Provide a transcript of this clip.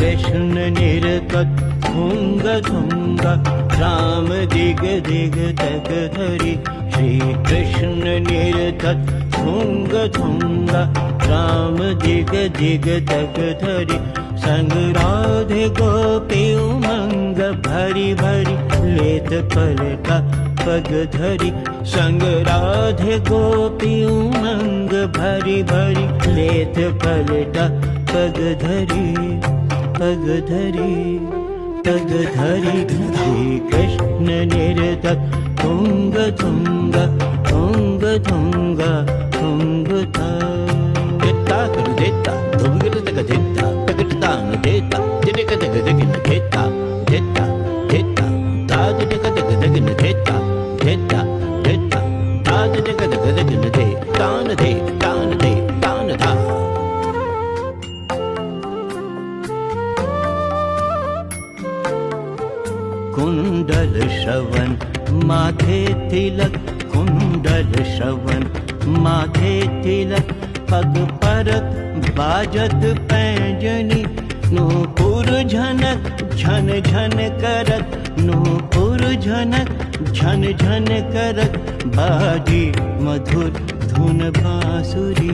कृष्ण निर्गत भुंग भुंग राम दिग दिग तक धरि श्री कृष्ण निर्गत भुंग भुंग राम दिग दिग तक धरि संग राधे गोपी उमंग भरी भरी लेत पलटा पग धरि संग राधे गोपी उमंग भरी भरी लेत पलटा पग धरि पग धरि पग धरि श्री कृष्ण निर्गत तुंग तुंग तुंग तुंग तुंग देता कर देता तुंग तक देता तकता देता जिनक तक दगिन देता देता देता दाद तक तक दगिन देता देता देता दाद तक तक दगिन दे तान दे तान दे तान धा कुंडल श्रवण माथे तिलक कुंडल श्रवण माथे तिलक पग परत बाजत पैंजनी नूपुर झनक झन झन करत नूपुर झनक झन झन करत बाजी मधुर धुन बांसुरी